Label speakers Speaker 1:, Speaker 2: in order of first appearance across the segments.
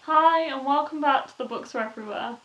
Speaker 1: Hi and welcome back to The Books Are Everywhere.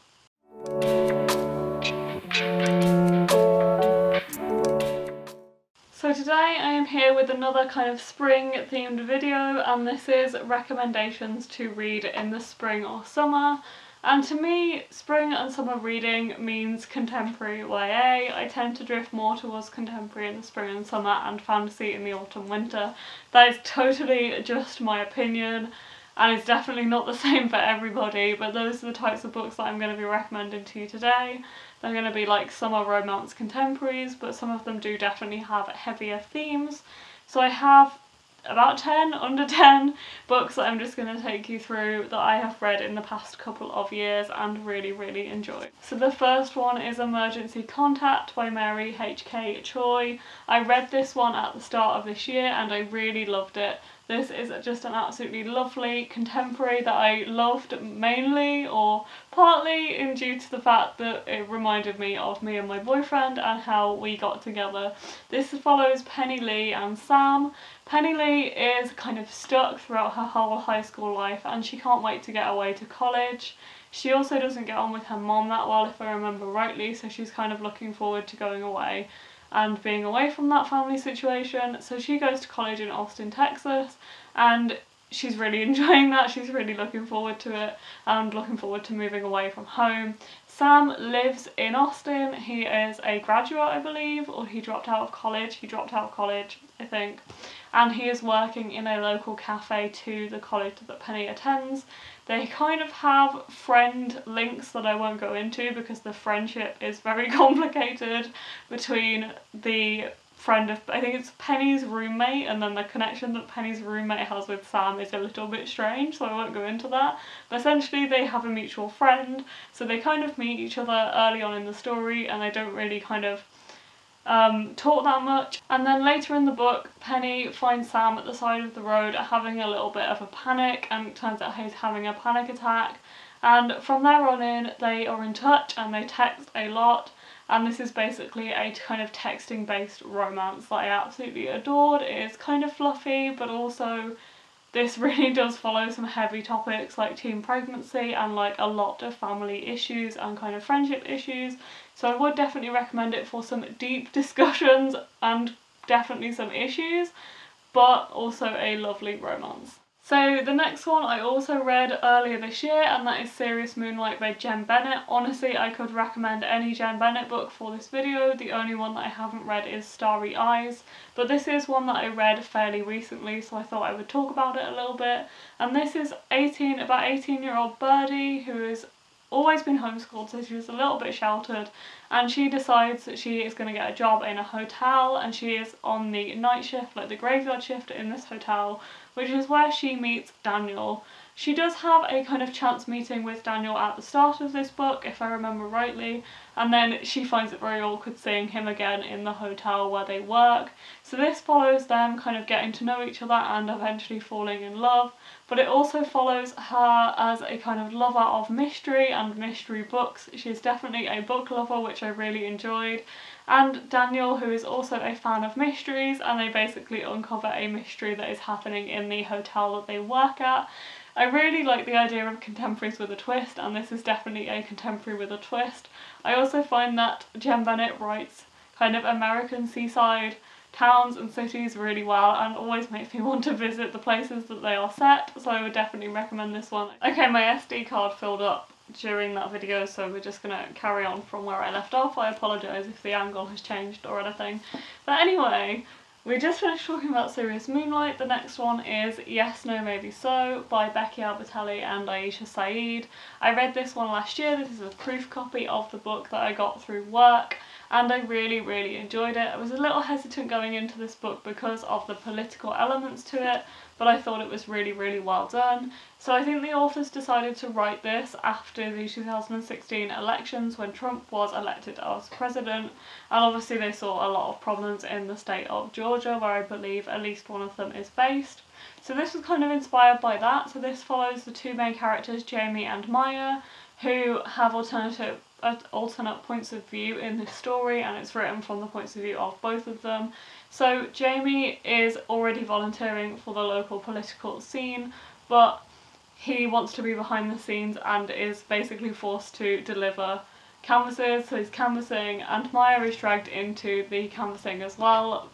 Speaker 1: So today I am here with another kind of spring themed video, and this is recommendations to read in the spring or summer. And to me, spring and summer reading means contemporary YA. I tend to drift more towards contemporary in the spring and summer and fantasy in the autumn winter. That is totally just my opinion, and it's definitely not the same for everybody, but those are the types of books that I'm going to be recommending to you today. They're going to be like summer romance contemporaries, but some of them do definitely have heavier themes. So I have about 10, under 10 books that I'm just going to take you through that I have read in the past couple of years and really enjoyed. So the first one is Emergency Contact by Mary H.K. Choi. I read this one at the start of this year and I really loved it. This is just an absolutely lovely contemporary that I loved mainly or partly in due to the fact that it reminded me of me and my boyfriend and how we got together. This follows Penny Lee and Sam. Penny Lee is kind of stuck throughout her whole high school life and she can't wait to get away to college. She also doesn't get on with her mom that well, if I remember rightly, so she's kind of looking forward to going away and being away from that family situation. So she goes to college in Austin, Texas, and she's really enjoying that. She's really looking forward to it and looking forward to moving away from home. Sam lives in Austin. He is a graduate, I believe, or he dropped out of college. He dropped out of college, I think. And he is working in a local cafe to the college that Penny attends. They kind of have friend links that I won't go into because the friendship is very complicated between the friend of, I think it's Penny's roommate, and then the connection that Penny's roommate has with Sam is a little bit strange, so I won't go into that. But essentially they have a mutual friend, so they kind of meet each other early on in the story and they don't really kind of talk that much. And then later in the book, Penny finds Sam at the side of the road having a little bit of a panic, and it turns out he's having a panic attack. And from there on in, they are in touch and they text a lot. And this is basically a kind of texting based romance that I absolutely adored. It is kind of fluffy, but also this really does follow some heavy topics like teen pregnancy and like a lot of family issues and kind of friendship issues. So I would definitely recommend it for some deep discussions and definitely some issues, but also a lovely romance. So the next one I also read earlier this year, and that is Serious Moonlight by Jen Bennett. Honestly, I could recommend any Jen Bennett book for this video. The only one that I haven't read is Starry Eyes, but this is one that I read fairly recently, so I thought I would talk about it a little bit. And this is about 18-year-old Birdie who has always been homeschooled, so she's a little bit sheltered, and she decides that she is going to get a job in a hotel, and she is on the night shift, like the graveyard shift in this hotel, which is where she meets Daniel. She does have a kind of chance meeting with Daniel at the start of this book, if I remember rightly, and then she finds it very awkward seeing him again in the hotel where they work. So this follows them kind of getting to know each other and eventually falling in love, but it also follows her as a kind of lover of mystery and mystery books. She's definitely a book lover, which I really enjoyed, and Daniel, who is also a fan of mysteries, and they basically uncover a mystery that is happening in the hotel that they work at. I really like the idea of contemporaries with a twist, and this is definitely a contemporary with a twist. I also find that Jen Bennett writes kind of American seaside towns and cities really well and always makes me want to visit the places that they are set, so I would definitely recommend this one. Okay, my SD card filled up during that video, so we're just gonna carry on from where I left off. I apologise if the angle has changed or anything. But anyway, we just finished talking about Serious Moonlight. The next one is Yes, No, Maybe So by Becky Albertelli and Aisha Saeed. I read this one last year. This is a proof copy of the book that I got through work, and I really enjoyed it. I was a little hesitant going into this book because of the political elements to it, but I thought it was really well done. So I think the authors decided to write this after the 2016 elections when Trump was elected as president, and obviously they saw a lot of problems in the state of Georgia, where I believe at least one of them is based. So this was kind of inspired by that. So this follows the two main characters, Jamie and Maya, who have alternate points of view in this story, and it's written from the points of view of both of them. So Jamie is already volunteering for the local political scene, but he wants to be behind the scenes and is basically forced to deliver canvases, so he's canvassing, and Maya is dragged into the canvassing as well,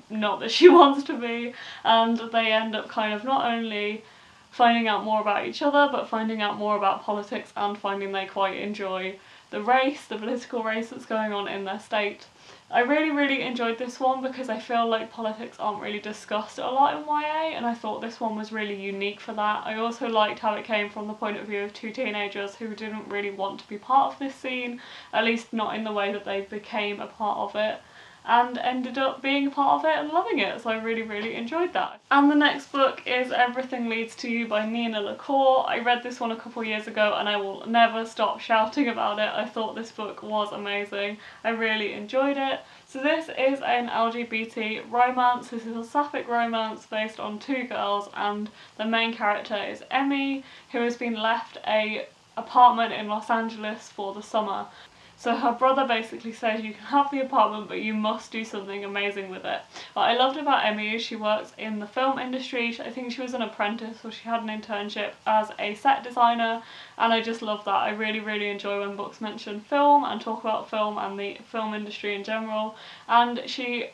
Speaker 1: not that she wants to be, and they end up kind of not only finding out more about each other but finding out more about politics and finding they quite enjoy the race, the political race that's going on in their state. I really enjoyed this one because I feel like politics aren't really discussed a lot in YA, and I thought this one was really unique for that. I also liked how it came from the point of view of two teenagers who didn't really want to be part of this scene, at least not in the way that they became a part of it, and ended up being a part of it and loving it, so I really enjoyed that. And the next book is Everything Leads to You by Nina LaCour. I read this one a couple years ago and I will never stop shouting about it. I thought this book was amazing. I really enjoyed it. So this is an LGBT romance. This is a sapphic romance based on two girls, and the main character is Emmy, who has been left an apartment in Los Angeles for the summer. So her brother basically says you can have the apartment but you must do something amazing with it. What I loved about Emmy is she works in the film industry. I think she was an apprentice or she had an internship as a set designer, and I just love that. I really enjoy when books mention film and talk about film and the film industry in general. And she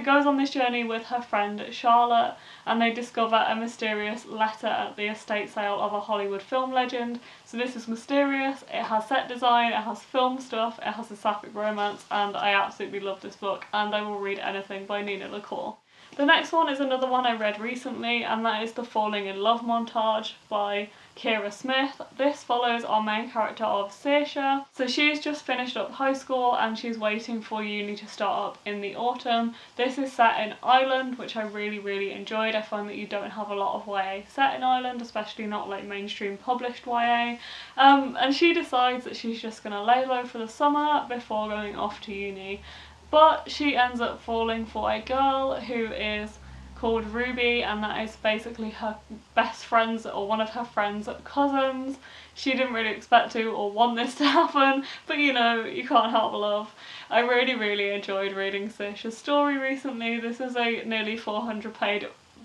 Speaker 1: goes on this journey with her friend Charlotte, and they discover a mysterious letter at the estate sale of a Hollywood film legend. So this is mysterious, it has set design, it has film stuff, it has a sapphic romance, and I absolutely love this book, and I will read anything by Nina LaCour. The next one is another one I read recently, and that is The Falling in Love Montage by Kira Smith. This follows our main character of Saoirse. So she's just finished up high school and she's waiting for uni to start up in the autumn. This is set in Ireland, which I really enjoyed. I find that you don't have a lot of YA set in Ireland, especially not like mainstream published YA. And she decides that she's just going to lay low for the summer before going off to uni. But she ends up falling for a girl who is called Ruby, and that is basically her best friend's or one of her friend's cousins. She didn't really expect to or want this to happen, but you know, you can't help but love. I really enjoyed reading Saoirse's story recently. This is a nearly 400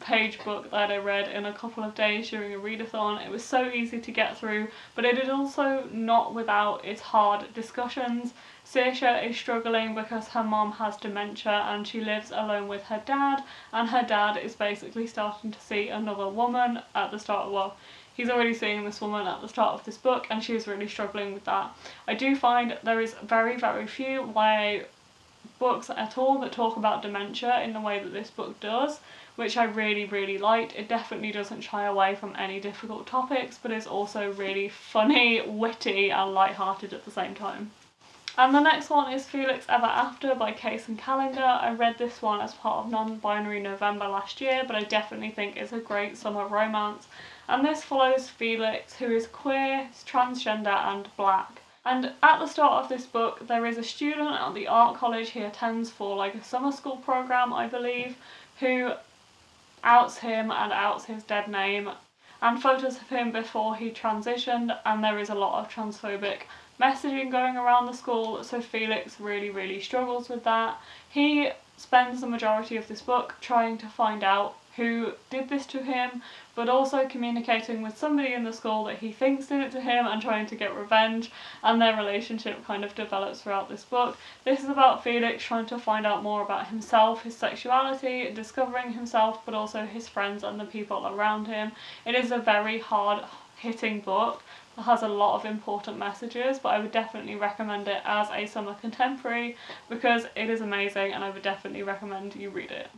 Speaker 1: page book that I read in a couple of days during a readathon. It was so easy to get through, but it is also not without its hard discussions. Saoirse is struggling because her mom has dementia and she lives alone with her dad, and her dad is basically starting to see another woman at the start of, well, he's already seeing this woman at the start of this book, and she's really struggling with that. I do find there is very few YA books at all that talk about dementia in the way that this book does, which I really liked. It definitely doesn't shy away from any difficult topics, but is also really funny, witty and light-hearted at the same time. And the next one is Felix Ever After by Case and Calendar. I read this one as part of Non-Binary November last year, but I definitely think it's a great summer romance. And this follows Felix, who is queer, transgender and black. And at the start of this book there is a student at the art college he attends for like a summer school program, I believe, who outs him and outs his dead name and photos of him before he transitioned, and there is a lot of transphobic messaging going around the school, so Felix really struggles with that. He spends the majority of this book trying to find out who did this to him, but also communicating with somebody in the school that he thinks did it to him and trying to get revenge, and their relationship kind of develops throughout this book. This is about Felix trying to find out more about himself, his sexuality, discovering himself, but also his friends and the people around him. It is a very hard-hitting book. It has a lot of important messages, but I would definitely recommend it as a summer contemporary because it is amazing, and I would definitely recommend you read it.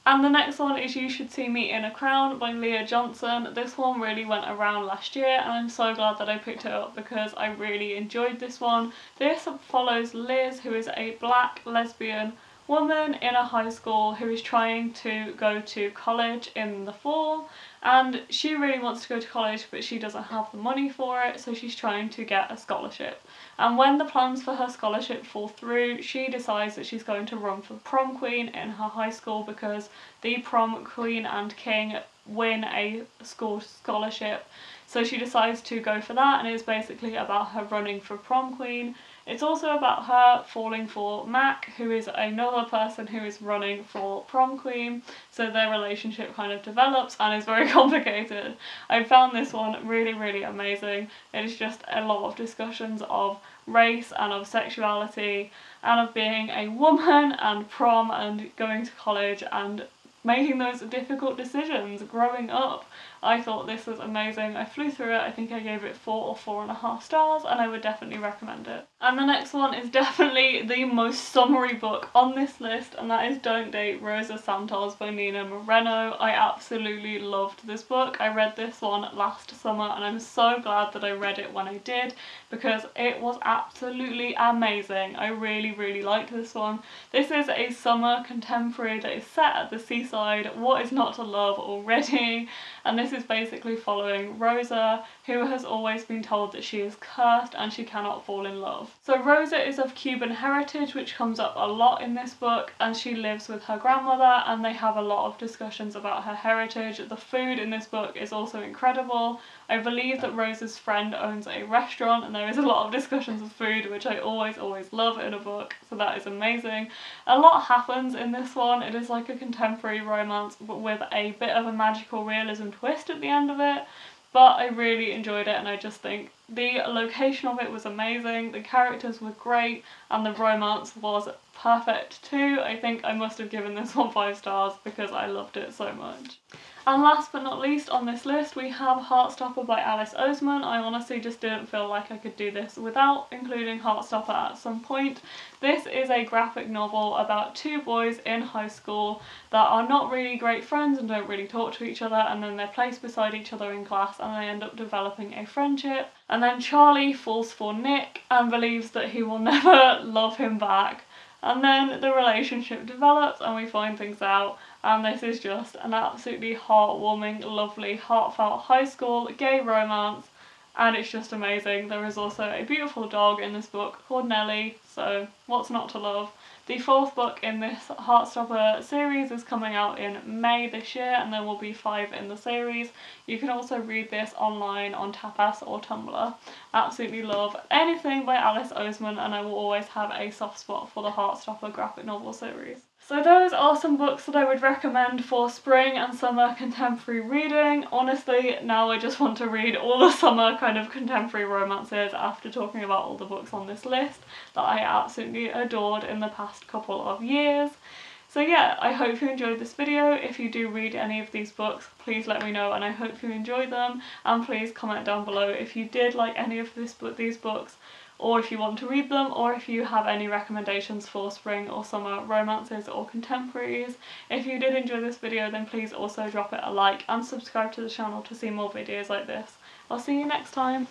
Speaker 1: And the next one is You Should See Me in a Crown by Leah Johnson. This one really went around last year and I'm so glad that I picked it up because I really enjoyed this one. This follows Liz, who is a black lesbian woman in a high school who is trying to go to college in the fall, and she really wants to go to college but she doesn't have the money for it, so she's trying to get a scholarship. And when the plans for her scholarship fall through, she decides that she's going to run for prom queen in her high school because the prom queen and king win a school scholarship. So she decides to go for that, and it's basically about her running for prom queen It's also about her falling for Mac, who is another person who is running for prom queen, so their relationship kind of develops and is very complicated. I found this one really, really amazing. It is just a lot of discussions of race and of sexuality and of being a woman and prom and going to college and making those difficult decisions growing up. I thought this was amazing. I flew through it. I think I gave it 4 or 4.5 stars, and I would definitely recommend it. And the next one is definitely the most summery book on this list, and that is Don't Date Rosa Santos by Nina Moreno. I absolutely loved this book. I read this one last summer, and I'm so glad that I read it when I did, because it was absolutely amazing. I really, really liked this one. This is a summer contemporary that is set at the seaside. What is not to love already? And this is basically following Rosa, who has always been told that she is cursed and she cannot fall in love. So Rosa is of Cuban heritage, which comes up a lot in this book, and she lives with her grandmother, and they have a lot of discussions about her heritage. The food in this book is also incredible. I believe that Rosa's friend owns a restaurant, and there is a lot of discussions of food, which I always love in a book, so that is amazing. A lot happens in this one. It is like a contemporary romance, but with a bit of a magical realism twist at the end of it. But I really enjoyed it, and I just think the location of it was amazing, the characters were great, and the romance was perfect too. I think I must have given this one 5 stars because I loved it so much. And last but not least on this list, we have Heartstopper by Alice Oseman. I honestly just didn't feel like I could do this without including Heartstopper at some point. This is a graphic novel about 2 boys in high school that are not really great friends and don't really talk to each other, and then they're placed beside each other in class and they end up developing a friendship. And then Charlie falls for Nick and believes that he will never love him back. And then the relationship develops and we find things out, and this is just an absolutely heartwarming, lovely, heartfelt high school gay romance, and it's just amazing. There is also a beautiful dog in this book called Nellie, so what's not to love? The 4th book in this Heartstopper series is coming out in May this year, and there will be 5 in the series. You can also read this online on Tapas or Tumblr. Absolutely love anything by Alice Oseman, and I will always have a soft spot for the Heartstopper graphic novel series. So those are some books that I would recommend for spring and summer contemporary reading. Honestly, now I just want to read all the summer kind of contemporary romances after talking about all the books on this list that I absolutely adored in the past couple of years. So yeah, I hope you enjoyed this video. If you do read any of these books, please let me know, and I hope you enjoy them, and please comment down below if you did like any of these books, or if you want to read them, or if you have any recommendations for spring or summer romances or contemporaries. If you did enjoy this video, then please also drop it a like and subscribe to the channel to see more videos like this. I'll see you next time.